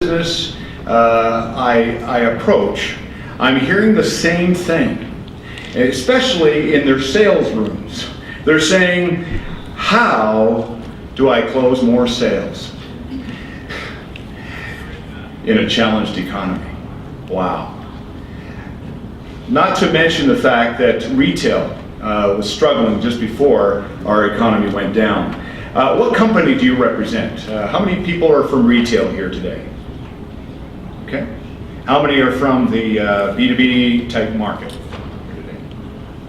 business I approach, I'm hearing the same thing, especially in their sales rooms. They're saying, how do I close more sales in a challenged economy? Wow. Not to mention the fact that retail was struggling just before our economy went down. What company do you represent? How many people are from retail here today? Okay. How many are from the B2B type market here today?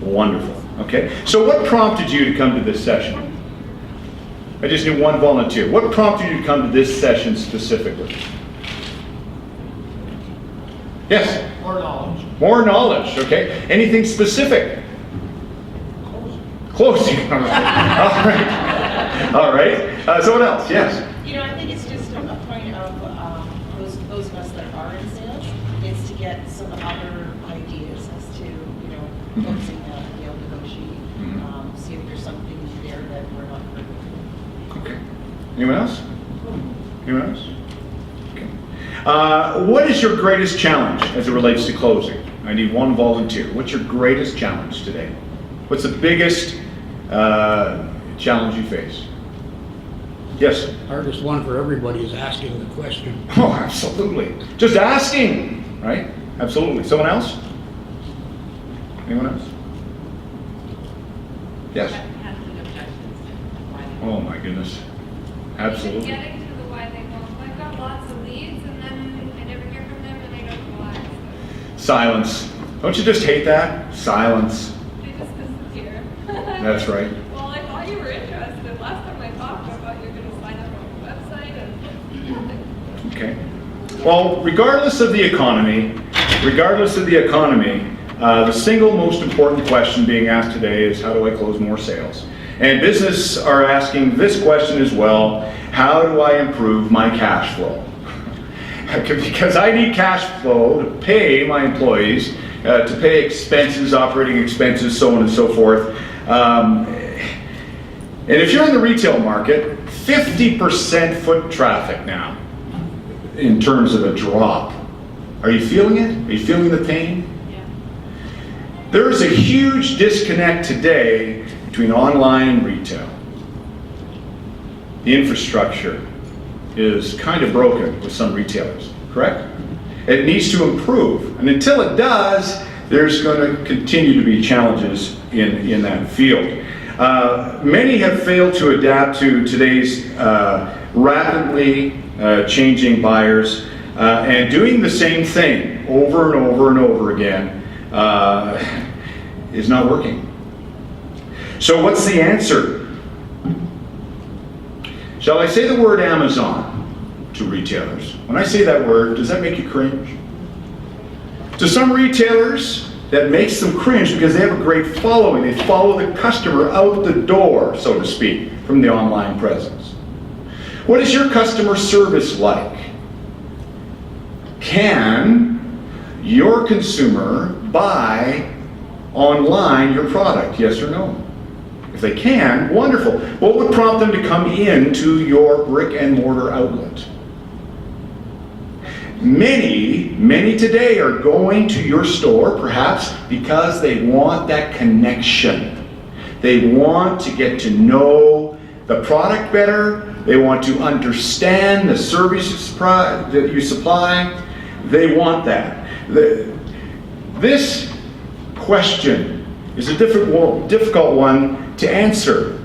Wonderful. Okay. So what prompted you to come to this session? I just need one volunteer. What prompted you to come to this session specifically? Yes? More knowledge. More knowledge, okay. Anything specific? Closing. All right. All right. So what else? Yes? You know, I think it's just a point of those of us that are in sales, is to get some other ideas as to, focusing on be able to negotiate, see if there's something there that we're not heard of. Okay. Anyone else? Anyone else? Okay. What is your greatest challenge as it relates to closing? I need one volunteer. What's your greatest challenge today? What's the biggest challenge you face? Yes? Hardest one for everybody is asking the question. Oh, absolutely. Just asking, right? Absolutely. Someone else? Anyone else? Yes? Handling objections to why they Oh my goodness. Absolutely. Even getting to the why they won't. I've got lots of leads and then I never hear from them and I don't know why. Silence. Don't you just hate that? Silence. They just disappear. That's right. Well, I thought you were interested. Last time I talked, I thought you were going to sign up on the website and Okay. Well, regardless of the economy, the single most important question being asked today is, how do I close more sales? And business are asking this question as well: how do I improve my cash flow? Because I need cash flow to pay my employees, to pay expenses, operating expenses, so on and so forth. And if you're in the retail market, 50% foot traffic now in terms of a drop. Are you feeling it? Are you feeling the pain? yeah. There is a huge disconnect today between online and retail. The infrastructure is kind of broken with some retailers, correct? It needs to improve, and until it does, there's going to continue to be challenges in that field. Many have failed to adapt to today's rapidly changing buyers, and doing the same thing over and over and over again is not working. So what's the answer? Shall I say the word Amazon to retailers? When I say that word, does that make you cringe? To some retailers, that makes them cringe because they have a great following. They follow the customer out the door, so to speak, from the online presence. What is your customer service like? Can your consumer buy online your product, yes or no? If they can, wonderful. What would prompt them to come into your brick and mortar outlet? Many today are going to your store perhaps because they want that connection. They want to get to know the product better. They want to understand the services that you supply. They want that. This question is a difficult one to answer.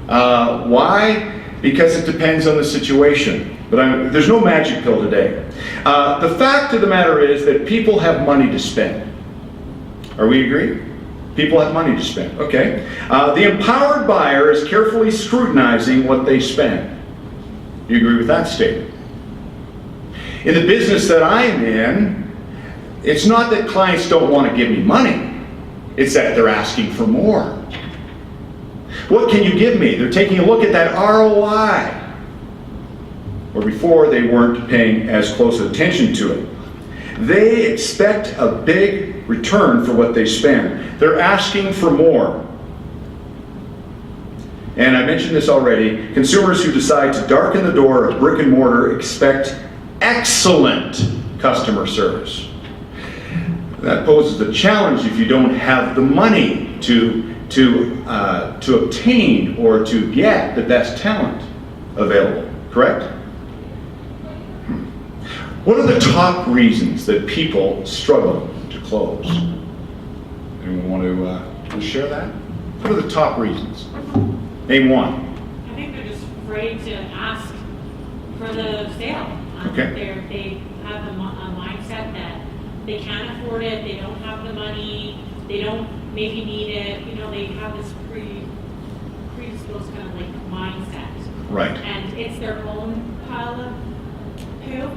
Why? Because it depends on the situation. But there's no magic pill today. The fact of the matter is that people have money to spend. Are we agreed? People have money to spend. Okay. The empowered buyer is carefully scrutinizing what they spend. You agree with that statement? In the business that I'm in, it's not that clients don't want to give me money. It's that they're asking for more. What can you give me? They're taking a look at that ROI. Or before, they weren't paying as close attention to it. They expect a big return for what they spend. They're asking for more. And I mentioned this already, consumers who decide to darken the door of brick and mortar expect excellent customer service. That poses a challenge if you don't have the money to obtain or to get the best talent available, correct? What are the top reasons that people struggle to close? Anyone want to share that? What are the top reasons? Name one. I think they're just afraid to ask for the sale. Okay. They have a mindset that they can't afford it, they don't have the money, they don't maybe need it, they have this predisposed kind of like mindset. Right. And it's their own pile of poop.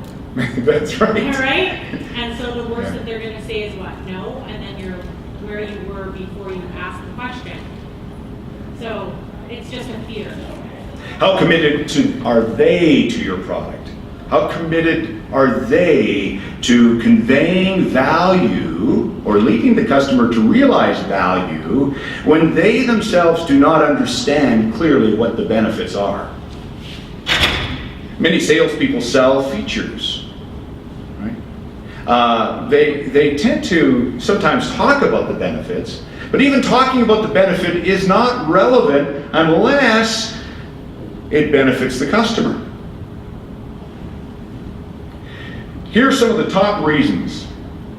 That's right. Right? And so the worst that they're going to say is what? No, and then you're where you were before you asked the question. So it's just a fear. How committed are they to your product? How committed are they to conveying value or leading the customer to realize value when they themselves do not understand clearly what the benefits are? Many salespeople sell features, right? They tend to sometimes talk about the benefits, but even talking about the benefit is not relevant unless it benefits the customer. Here are some of the top reasons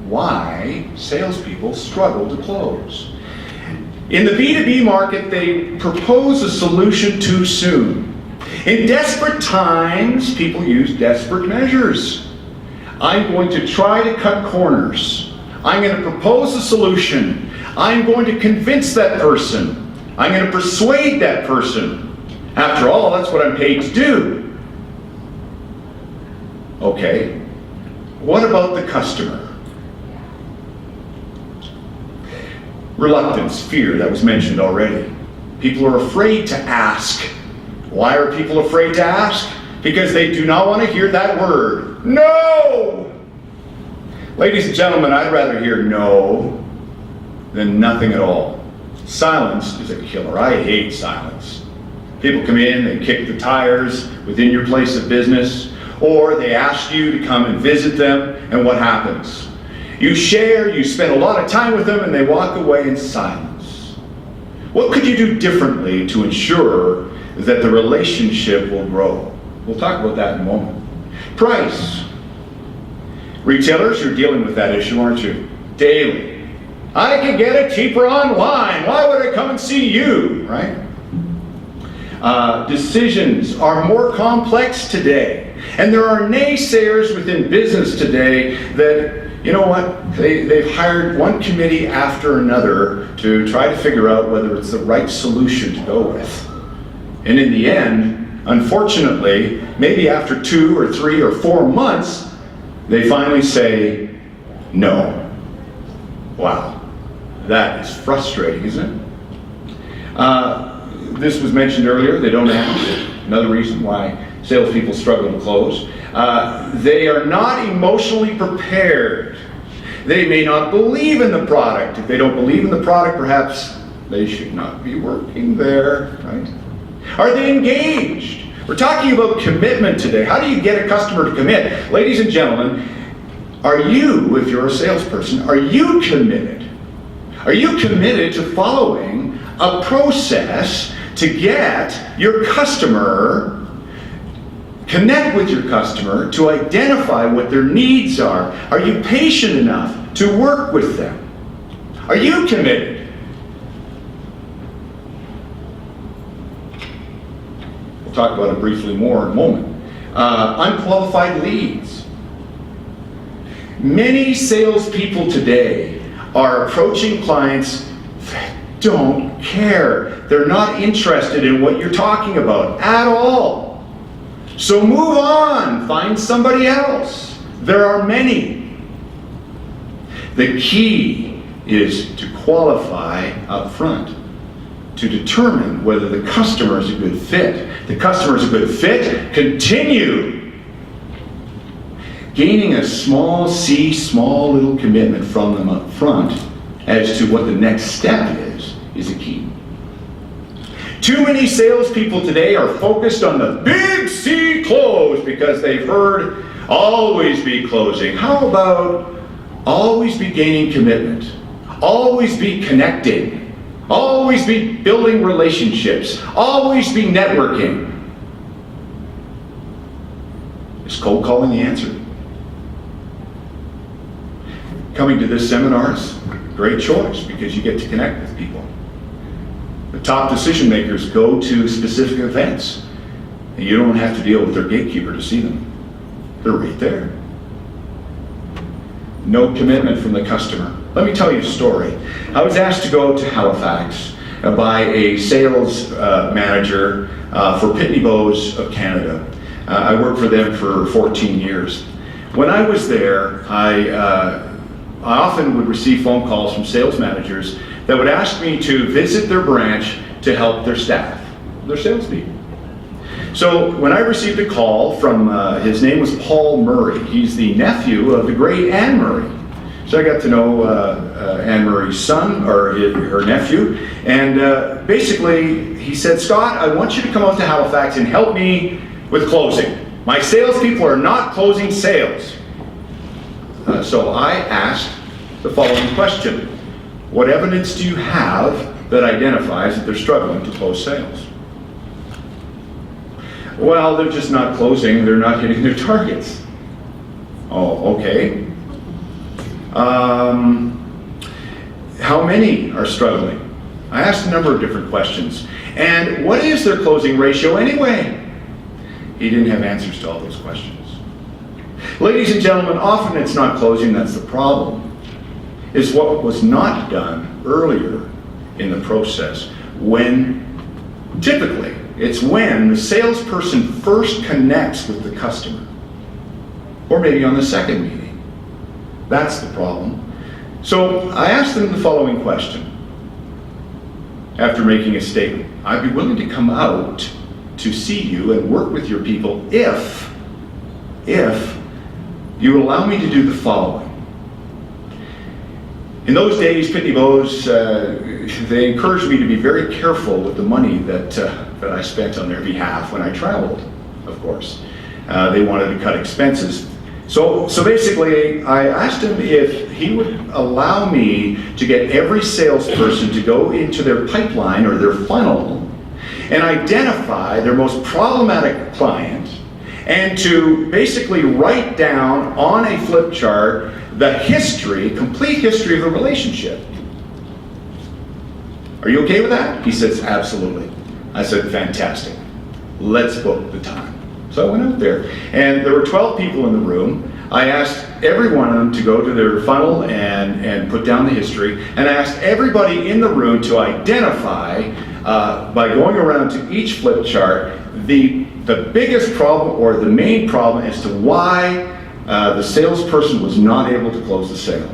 why salespeople struggle to close. In the B2B market, they propose a solution too soon. In desperate times, people use desperate measures. I'm going to try to cut corners. I'm going to propose a solution. I'm going to convince that person. I'm going to persuade that person. After all, that's what I'm paid to do. Okay. What about the customer? Reluctance, fear, that was mentioned already. People are afraid to ask. Why are people afraid to ask? Because they do not want to hear that word, no! Ladies and gentlemen, I'd rather hear no than nothing at all. Silence is a killer. I hate silence. People come in, they kick the tires within your place of business, or they ask you to come and visit them, and what happens? You share, you spend a lot of time with them, and they walk away in silence. What could you do differently to ensure that the relationship will grow? We'll talk about that in a moment. Price. Retailers, you're dealing with that issue, aren't you? Daily. I can get it cheaper online. Why would I come and see you, right? Decisions are more complex today. And there are naysayers within business today that, you know what, they've hired one committee after another to try to figure out whether it's the right solution to go with. And in the end, unfortunately, maybe after 2 or 3 or 4 months, they finally say, no. Wow, that is frustrating, isn't it? This was mentioned earlier, they don't ask. Another reason why salespeople struggle to close. They are not emotionally prepared. They may not believe in the product. If they don't believe in the product, perhaps they should not be working there, right? Are they engaged? We're talking about commitment today. How do you get a customer to commit? Ladies and gentlemen, are you, if you're a salesperson, are you committed? Are you committed to following a process to get your customer, connect with your customer, to identify what their needs are? Are you patient enough to work with them? Are you committed? We'll talk about it briefly more in a moment. Unqualified leads. Many salespeople today are approaching clients that don't care. They're not interested in what you're talking about at all. So move on, find somebody else. There are many. The key is to qualify up front, to determine whether the customer is a good fit. The customer is a good fit, continue. Gaining a small little commitment from them up front as to what the next step is a key. Too many salespeople today are focused on the big C close because they've heard always be closing. How about always be gaining commitment? Always be connecting. Always be building relationships. Always be networking. Is cold calling the answer? Coming to this seminar is a great choice because you get to connect with people. The top decision makers go to specific events, and you don't have to deal with their gatekeeper to see them. They're right there. No commitment from the customer. Let me tell you a story. I was asked to go to Halifax by a sales manager for Pitney Bowes of Canada. I worked for them for 14 years. When I was there, I often would receive phone calls from sales managers that would ask me to visit their branch to help their staff, their salespeople. So when I received a call from, his name was Paul Murray. He's the nephew of the great Anne Murray. So I got to know Anne Murray's son, or her nephew, and basically he said, Scott, I want you to come out to Halifax and help me with closing. My salespeople are not closing sales. So I asked the following question. What evidence do you have that identifies that they're struggling to close sales? Well, they're just not closing, they're not hitting their targets. Oh, okay. How many are struggling? I asked a number of different questions. And what is their closing ratio anyway? He didn't have answers to all those questions. Ladies and gentlemen, often it's not closing that's the problem. It's what was not done earlier in the process when, typically, it's when the salesperson first connects with the customer. Or maybe on the second meeting. That's the problem. So I asked them the following question. After making a statement, I'd be willing to come out to see you and work with your people if you would allow me to do the following. In those days, Pitney Bowes, they encouraged me to be very careful with the money that I spent on their behalf when I traveled, of course. They wanted to cut expenses. So basically, I asked him if he would allow me to get every salesperson to go into their pipeline or their funnel and identify their most problematic client and to basically write down on a flip chart the history, complete history of the relationship. Are you okay with that? He says, absolutely. I said, fantastic. Let's book the time. So I went out there, and there were 12 people in the room. I asked every one of them to go to their funnel and put down the history, and I asked everybody in the room to identify, by going around to each flip chart, the biggest problem or the main problem as to why the salesperson was not able to close the sale.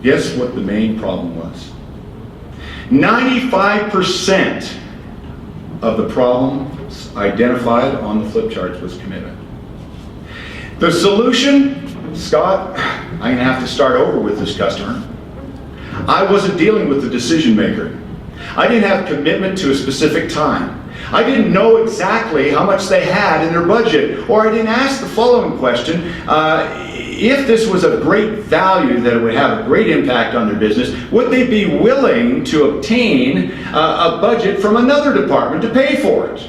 Guess what the main problem was? 95% of the problems identified on the flip charts was commitment. The solution, Scott, I'm going to have to start over with this customer. I wasn't dealing with the decision maker. I didn't have commitment to a specific time. I didn't know exactly how much they had in their budget, or I didn't ask the following question, if this was of great value that it would have a great impact on their business, would they be willing to obtain a budget from another department to pay for it?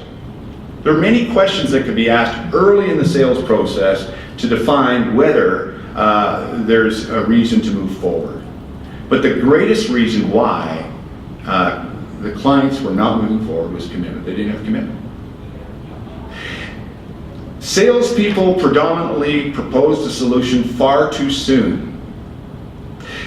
There are many questions that could be asked early in the sales process to define whether there's a reason to move forward. But the greatest reason why the clients were not moving forward was commitment. They didn't have commitment. Salespeople predominantly proposed a solution far too soon.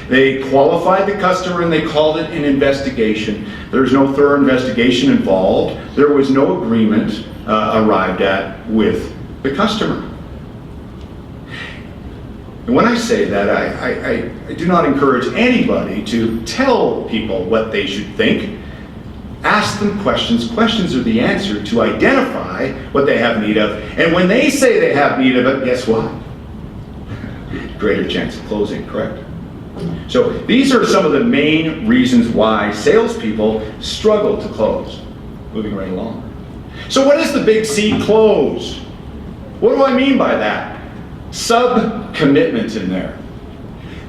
They qualified the customer and they called it an investigation. There was no thorough investigation involved. There was no agreement arrived at with the customer. And when I say that, I do not encourage anybody to tell people what they should think. Ask them questions. Questions are the answer to identify what they have need of. And when they say they have need of it, guess what? Greater chance of closing, correct? So these are some of the main reasons why salespeople struggle to close. Moving right along. So what is the big C close? What do I mean by that? Sub-commitment in there.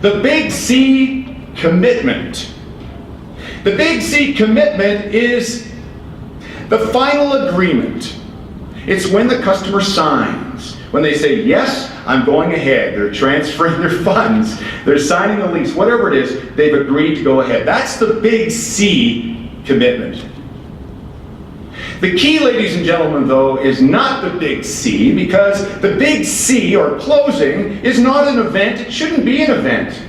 The big C commitment. The big C commitment is the final agreement. It's when the customer signs. When they say, yes, I'm going ahead. They're transferring their funds. They're signing the lease. Whatever it is, they've agreed to go ahead. That's the big C commitment. The key, ladies and gentlemen, though, is not the big C, because the big C, or closing, is not an event. It shouldn't be an event.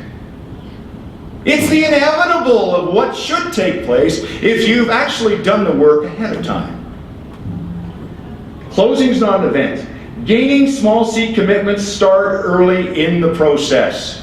It's the inevitable of what should take place if you've actually done the work ahead of time. Closing is not an event. Gaining small C commitments start early in the process.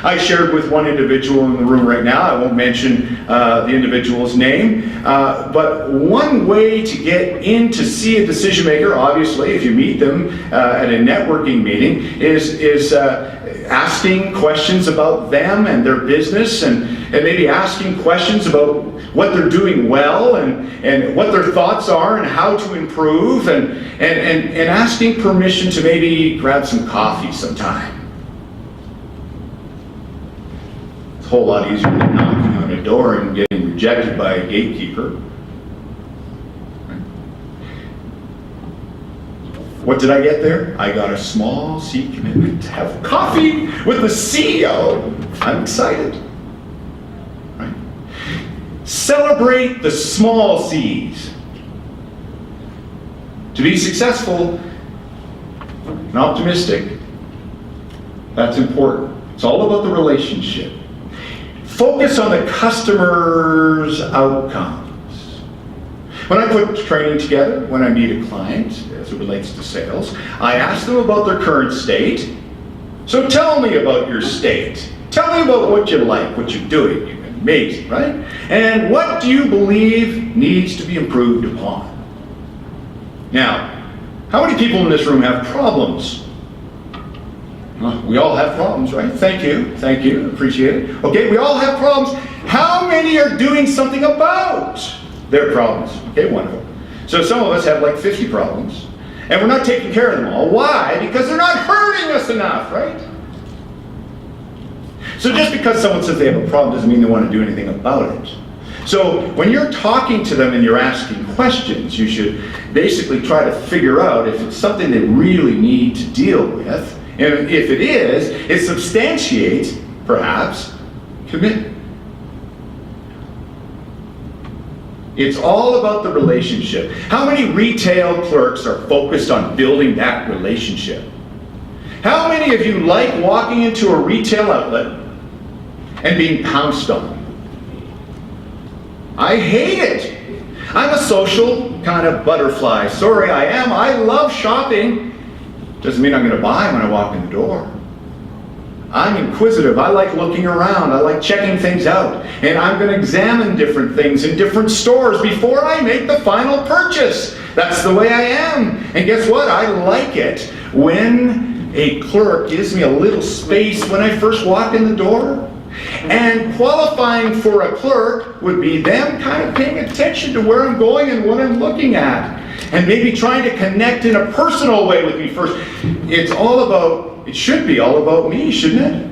I shared with one individual in the room right now, I won't mention the individual's name, but one way to get in to see a decision maker, obviously, if you meet them at a networking meeting, is asking questions about them and their business, and maybe asking questions about what they're doing well and what their thoughts are and how to improve, and asking permission to maybe grab some coffee sometime. A whole lot easier than knocking on a door and getting rejected by a gatekeeper. What did I get there? I got a small C commitment to have coffee with the CEO. I'm excited. Right? Celebrate the small C's. To be successful and optimistic, that's important. It's all about the relationship. Focus on the customer's outcomes. When I put training together, when I meet a client, as it relates to sales, I ask them about their current state. So tell me about your state. Tell me about what you like, what you're doing. You're amazing, right? And what do you believe needs to be improved upon? Now, how many people in this room have problems? Well, we all have problems, right? Thank you, appreciate it. Okay, we all have problems. How many are doing something about their problems? Okay, wonderful. So some of us have like 50 problems, and we're not taking care of them all. Why? Because they're not hurting us enough, right? So just because someone says they have a problem doesn't mean they want to do anything about it. So when you're talking to them and you're asking questions, you should basically try to figure out if it's something they really need to deal with. And if it is, it substantiates, perhaps, commitment. It's all about the relationship. How many retail clerks are focused on building that relationship? How many of you like walking into a retail outlet and being pounced on? I hate it. I'm a social kind of butterfly. Sorry, I am. I love shopping. Doesn't mean I'm going to buy when I walk in the door. I'm inquisitive. I like looking around. I like checking things out. And I'm going to examine different things in different stores before I make the final purchase. That's the way I am. And guess what? I like it when a clerk gives me a little space when I first walk in the door. And qualifying for a clerk would be them kind of paying attention to where I'm going and what I'm looking at. And maybe trying to connect in a personal way with me first. It's all about, it should be all about me, shouldn't it?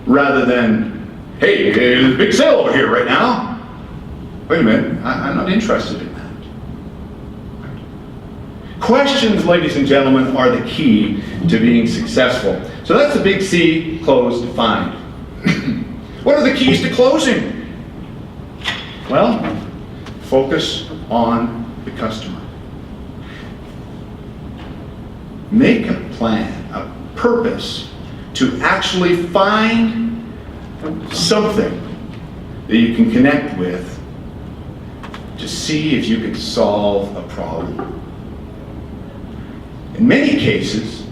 Rather than, hey, there's a big sale over here right now. Wait a minute, I'm not interested in that. Questions, ladies and gentlemen, are the key to being successful. So that's the big C, close, defined. What are the keys to closing? Well, focus on the customer. Make a plan, a purpose to actually find something that you can connect with to see if you can solve a problem. In many cases,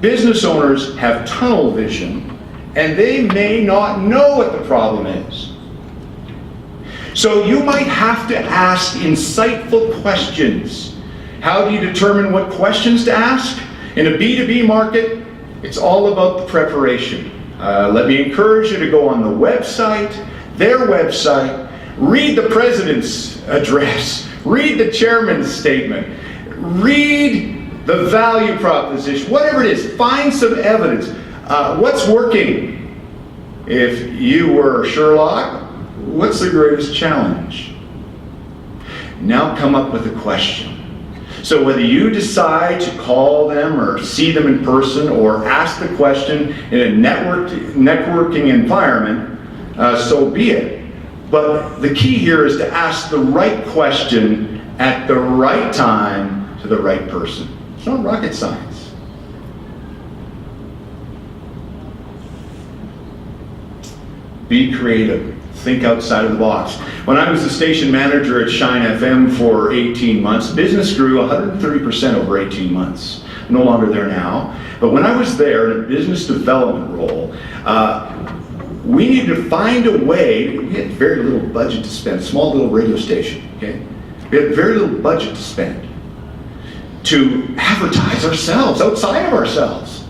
business owners have tunnel vision and they may not know what the problem is. So you might have to ask insightful questions. How do you determine what questions to ask? In a B2B market, it's all about the preparation. Let me encourage you to go on the website, their website, Read the president's address. Read the chairman's statement. Read the value proposition. Whatever it is, find some evidence. What's working? If you were Sherlock, what's the greatest challenge? Now come up with a question. So whether you decide to call them or see them in person or ask the question in a networking environment, so be it. But the key here is to ask the right question at the right time to the right person. It's not rocket science. Be creative. Think outside of the box. When I was the station manager at Shine FM for 18 months, business grew 130% over 18 months. No longer there now. But when I was there in a business development role, we needed to find a way. We had very little budget to spend, small little radio station, okay? We had very little budget to spend to advertise ourselves, outside of ourselves.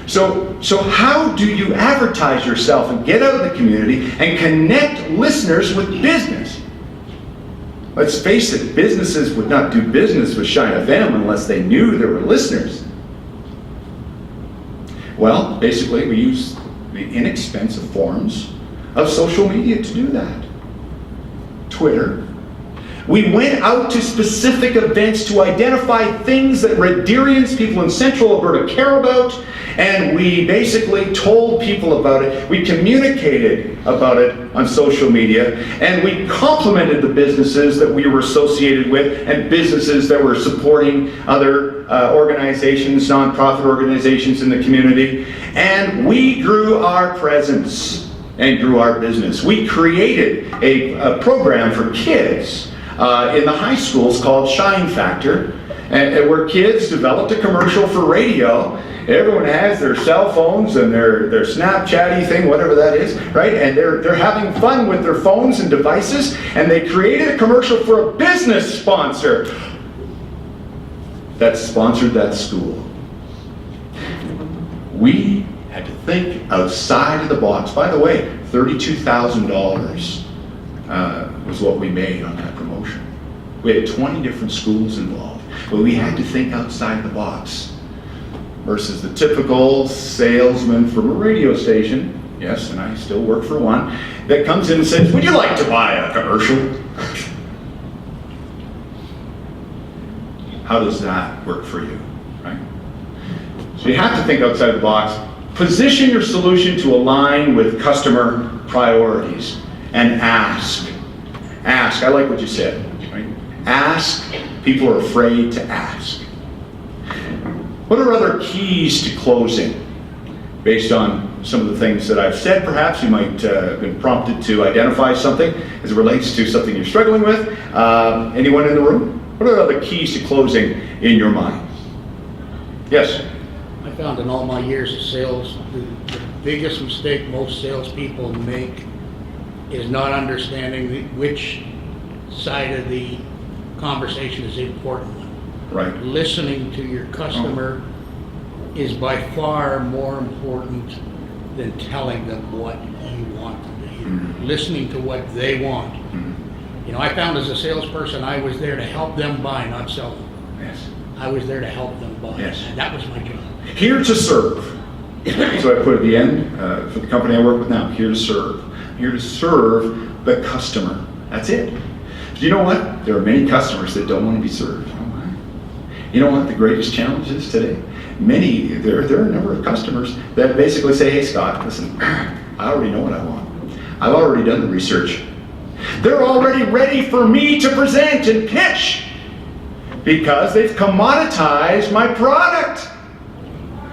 So how do you advertise yourself and get out in the community and connect listeners with business? Let's face it, businesses would not do business with Shine FM unless they knew there were listeners. Well, basically we use the inexpensive forms of social media to do that. Twitter. We went out to specific events to identify things that Red Deerians, people in Central Alberta, care about, and we basically told people about it. We communicated about it on social media, and we complimented the businesses that we were associated with and businesses that were supporting other organizations, nonprofit organizations in the community, and we grew our presence and grew our business. We created a program for kids in the high schools called Shine Factor, and where kids developed a commercial for radio. Everyone has their cell phones and their Snapchatty thing, whatever that is, right? And they're having fun with their phones and devices, and they created a commercial for a business sponsor that sponsored that school. We had to think outside of the box. By the way, $32,000 was what we made on that promotion. We had 20 different schools involved, but we had to think outside the box versus the typical salesman from a radio station, yes, and I still work for one, that comes in and says, would you like to buy a commercial? How does that work for you, right? So you have to think outside the box. Position your solution to align with customer priorities and ask. Ask, I like what you said, right? Ask. People are afraid to ask. What are other keys to closing? Based on some of the things that I've said, perhaps you might have been prompted to identify something as it relates to something you're struggling with. Anyone in the room? What are other keys to closing in your mind? Yes? I found in all my years of sales, the biggest mistake most salespeople make is not understanding which side of the conversation is the important one. Right. Listening to your customer is by far more important than telling them what you want them to hear. Mm-hmm. Listening to what they want. Mm-hmm. You know, I found as a salesperson, I was there to help them buy, not sell them. Yes. I was there to help them buy. Yes. And that was my job. Here to serve. So I put at the end, for the company I work with now, here to serve. Here to serve the customer. That's it. Do you know what? There are many customers that don't want to be served. You know what the greatest challenge is today? There are a number of customers that basically say, hey Scott, listen, I already know what I want. I've already done the research. They're already ready for me to present and pitch because they've commoditized my product.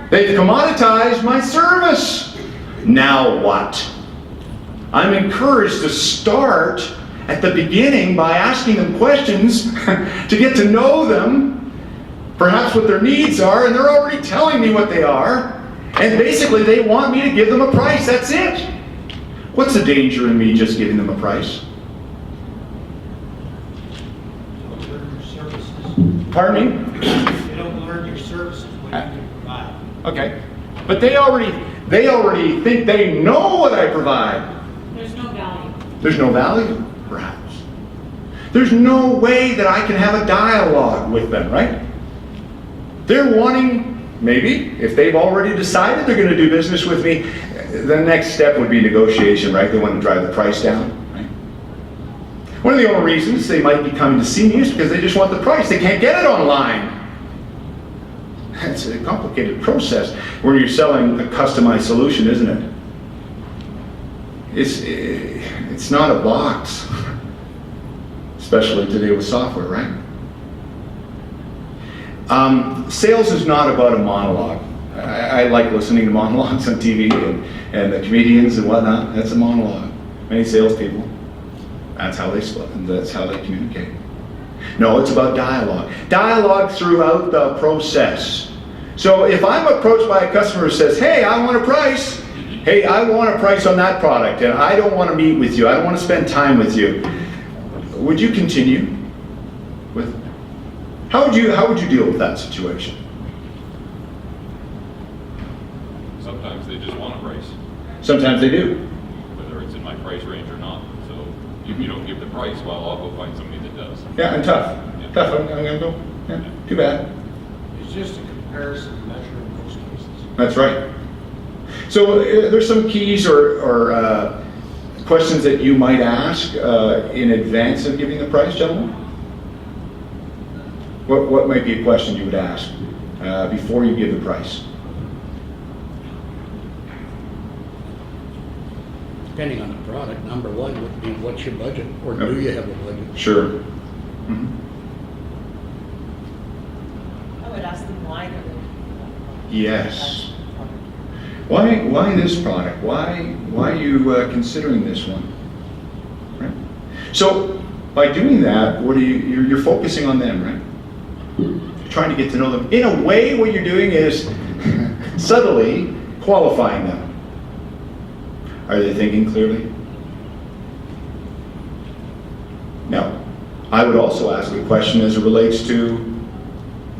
They've commoditized my service. Now what? I'm encouraged to start at the beginning by asking them questions to get to know them, perhaps what their needs are, and they're already telling me what they are, and basically they want me to give them a price. That's it. What's the danger in me just giving them a price? You don't learn your services. Pardon me? You don't learn your services when you can provide. Okay. But they already think they know what I provide. There's no value. There's no value, perhaps. There's no way that I can have a dialogue with them, right? They're wanting, maybe, if they've already decided they're going to do business with me, the next step would be negotiation, right? They want to drive the price down, right? One of the only reasons they might be coming to see me is because they just want the price. They can't get it online. It's a complicated process when you're selling a customized solution, isn't it? It's not a box, especially today with software, right? Sales is not about a monologue. I like listening to monologues on TV and the comedians and whatnot. That's a monologue. Many salespeople, that's how they split and that's how they communicate. No, it's about dialogue. Dialogue throughout the process. So if I'm approached by a customer who says, hey, I want a price. Hey, I want a price on that product and I don't want to meet with you. I don't want to spend time with you. Would you continue with? How would you deal with that situation? Sometimes they just want a price, Sometimes they do. whether it's in my price range or not. So if you don't give the price, well, I'll go find somebody that does. Yeah, and tough. Tough, I'm gonna go. Yeah, too bad. It's just a comparison measure in most cases. That's right. So there's some keys or questions that you might ask in advance of giving the price, gentlemen? What might be a question you would ask before you give the price? Depending on the product, number one would be, what's your budget, or do you have a budget? Sure. Mhm. I would ask them why they're looking for that. Yes. Why this product? Why are you considering this one? Right? So by doing that, you're focusing on them, right? You're trying to get to know them. In a way, what you're doing is subtly qualifying them. Are they thinking clearly? No. I would also ask a question as it relates to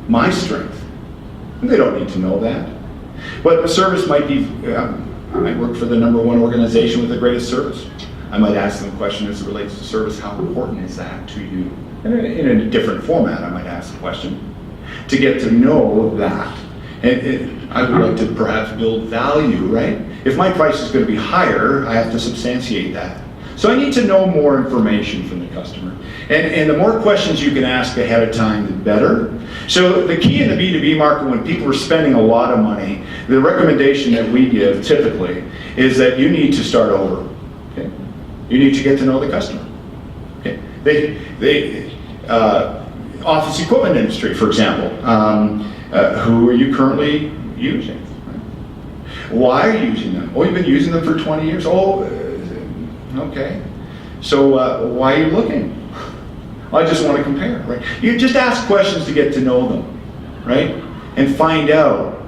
my strength. They don't need to know that. But the service might be, I work for the #1 organization with the greatest service. I might ask them a question as it relates to service. How important is that to you? And in a different format, I might ask the question to get to know that. And I would like to perhaps build value, right? If my price is going to be higher, I have to substantiate that. So I need to know more information from the customer. And the more questions you can ask ahead of time, the better. So the key in the B2B market, when people are spending a lot of money, the recommendation that we give typically is that you need to start over. Okay? You need to get to know the customer. Okay? Office equipment industry, for example. Who are you currently using? Why are you using them? Oh, you've been using them for 20 years. Oh, okay. So why are you looking? I just want to compare, right? You just ask questions to get to know them, right? And find out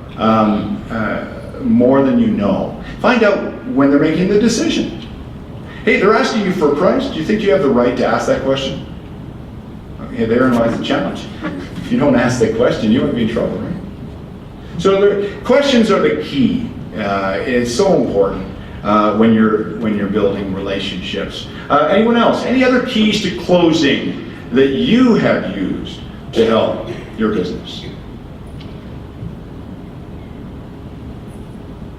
more than you know. Find out when they're making the decision. Hey, they're asking you for a price. Do you think you have the right to ask that question? Okay, therein lies the challenge. If you don't ask that question, you might be in trouble, right? So questions are the key. It's so important when you're building relationships. Anyone else? Any other keys to closing that you have used to help your business?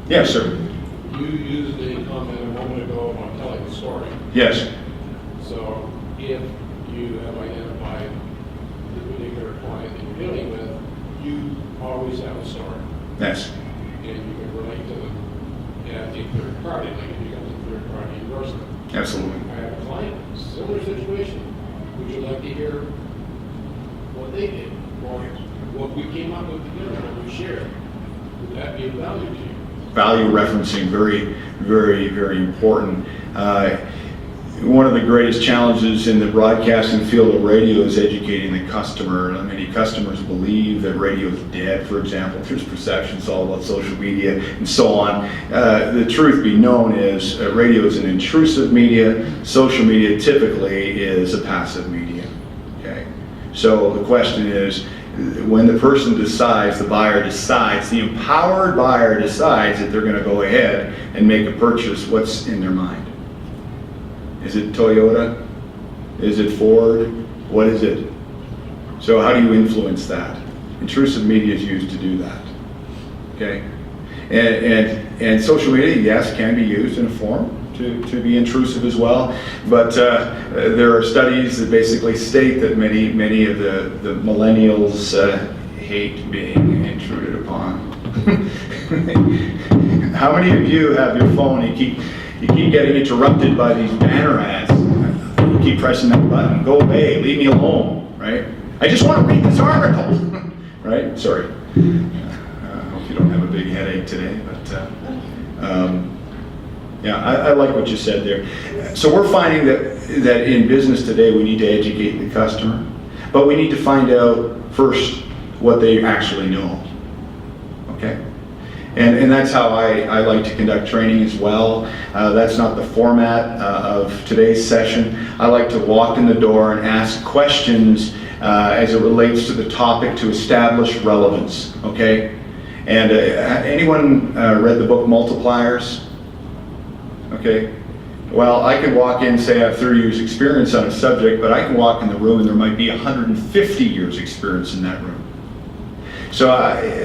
Yes, sir. You used a comment a moment ago about telling the story. Yes. So if you have identified the particular client that you're dealing with, you always have a story. Yes. And you can relate to them. And I think third party, like if you got the third party endorsement. Absolutely. I have a client, similar situation. Would you like to hear what they did? Or what we came up with together, what we shared? Would that be of value to you? Value referencing, very, very, very important. One of the greatest challenges in the broadcasting field of radio is educating the customer. Many customers believe that radio is dead, for example. There's perceptions all about social media and so on. The truth be known is radio is an intrusive media. Social media typically is a passive media. Okay, so the question is, when the person decides, the buyer decides, the empowered buyer decides that they're going to go ahead and make a purchase, what's in their mind? Is it Toyota? Is it Ford? What is it? So how do you influence that? Intrusive media is used to do that. Okay? And social media, yes, can be used in a form to be intrusive as well. But there are studies that basically state that many of the millennials hate being intruded upon. How many of you have your phone and you keep getting interrupted by these banner ads? You keep pressing that button, go away, leave me alone, right? I just want to read this article, right? Sorry. I hope you don't have a big headache today, but yeah, I like what you said there. So we're finding that in business today we need to educate the customer, but we need to find out first what they actually know, okay? And that's how I like to conduct training as well. That's not the format of today's session. I like to walk in the door and ask questions as it relates to the topic to establish relevance, okay? And anyone read the book Multipliers? Okay. Well, I could walk in and say I have 30 years experience on a subject, but I can walk in the room and there might be 150 years experience in that room. So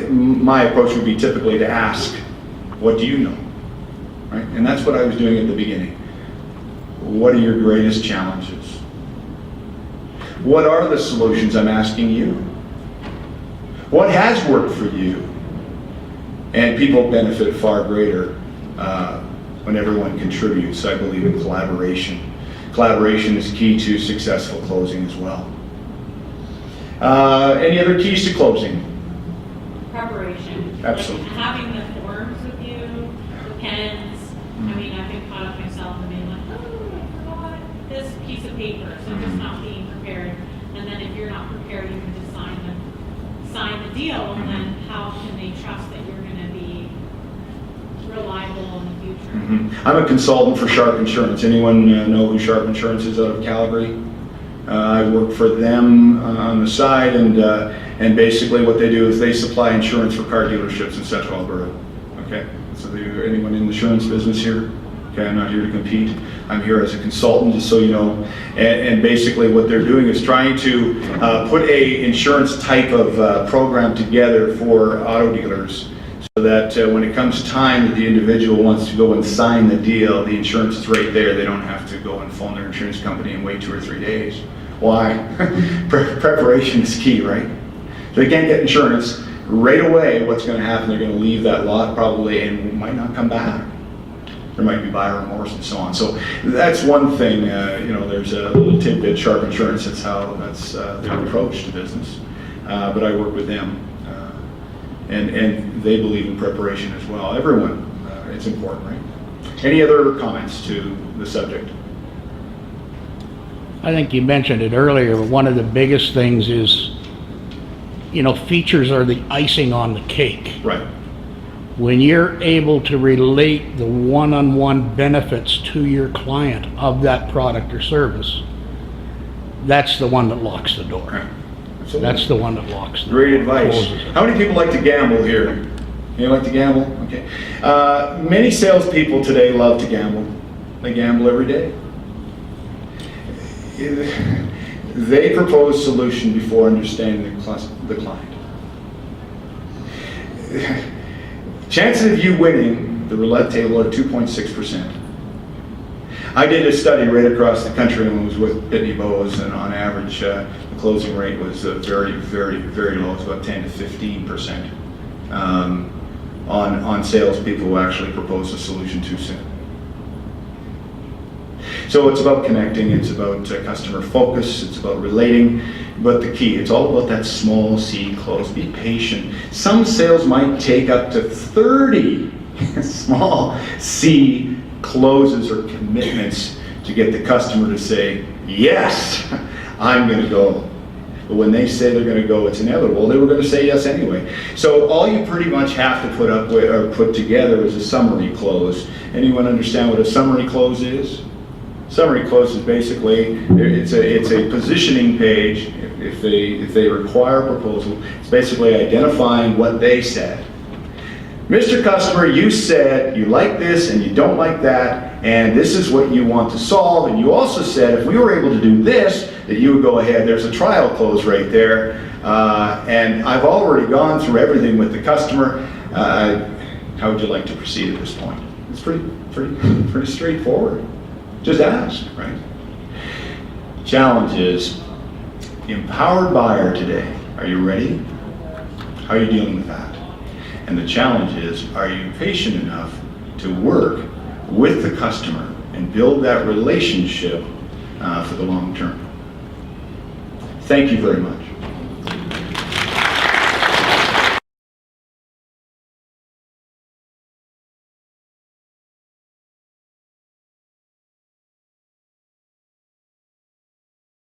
my approach would be typically to ask, what do you know? Right? And that's what I was doing at the beginning. What are your greatest challenges? What are the solutions? I'm asking you. What has worked for you? And people benefit far greater when everyone contributes. I believe in collaboration. Collaboration is key to successful closing as well. Any other keys to closing? Preparation. Absolutely. Like having the forms with you, the pens. I mean, I've been caught up myself and being like, oh, I forgot this piece of paper. So just not being prepared. And then if you're not prepared, you can just sign the deal. And then how can they trust that you're going to be reliable in the future? I'm a consultant for Sharp Insurance. Anyone know who Sharp Insurance is out of Calgary? I work for them on the side, and basically what they do is they supply insurance for car dealerships in Central Alberta. Okay, so anyone in the insurance business here? Okay, I'm not here to compete. I'm here as a consultant, just so you know. And basically what they're doing is trying to put a insurance type of program together for auto dealers, so that when it comes time that the individual wants to go and sign the deal, the insurance is right there. They don't have to go and phone their insurance company and wait 2 or 3 days. Why? Preparation is key, right? They can't get insurance right away. What's going to happen? They're going to leave that lot probably and might not come back. There might be buyer remorse and so on. So that's one thing. There's a little tidbit. Sharp Insurance. That's their approach to business. But I work with them. And they believe in preparation as well. Everyone, it's important, right? Any other comments to the subject? I think you mentioned it earlier, but one of the biggest things is, features are the icing on the cake. Right. When you're able to relate the one-on-one benefits to your client of that product or service, that's the one that locks the door. Right. Absolutely. That's the one that locks the door. Great advice. Closes it. How many people like to gamble here? You like to gamble? Okay. Many salespeople today love to gamble. They gamble every day. They propose solution before understanding the client. Chances of you winning the roulette table are 2.6%. I did a study right across the country and was with Pitney Bowes, and on average, the closing rate was very, very, very low. It's about 10 to 15% on salespeople who actually propose a solution too soon. So it's about connecting, it's about customer focus, it's about relating, but the key, it's all about that small C close. Be patient. Some sales might take up to 30 small C closes or commitments to get the customer to say, yes, I'm going to go. But when they say they're going to go, it's inevitable. They were going to say yes anyway. So all you pretty much have to put up with or put together is a summary close. Anyone understand what a summary close is? Summary close is basically, it's a positioning page. If they require a proposal, it's basically identifying what they said. Mr. Customer, you said you like this and you don't like that, and this is what you want to solve, and you also said if we were able to do this, that you would go ahead. There's a trial close right there, and I've already gone through everything with the customer. How would you like to proceed at this point? It's pretty straightforward. Just ask, right? Challenge is empowered buyer today. Are you ready? How are you dealing with that? And the challenge is, are you patient enough to work with the customer and build that relationship for the long term? Thank you very much.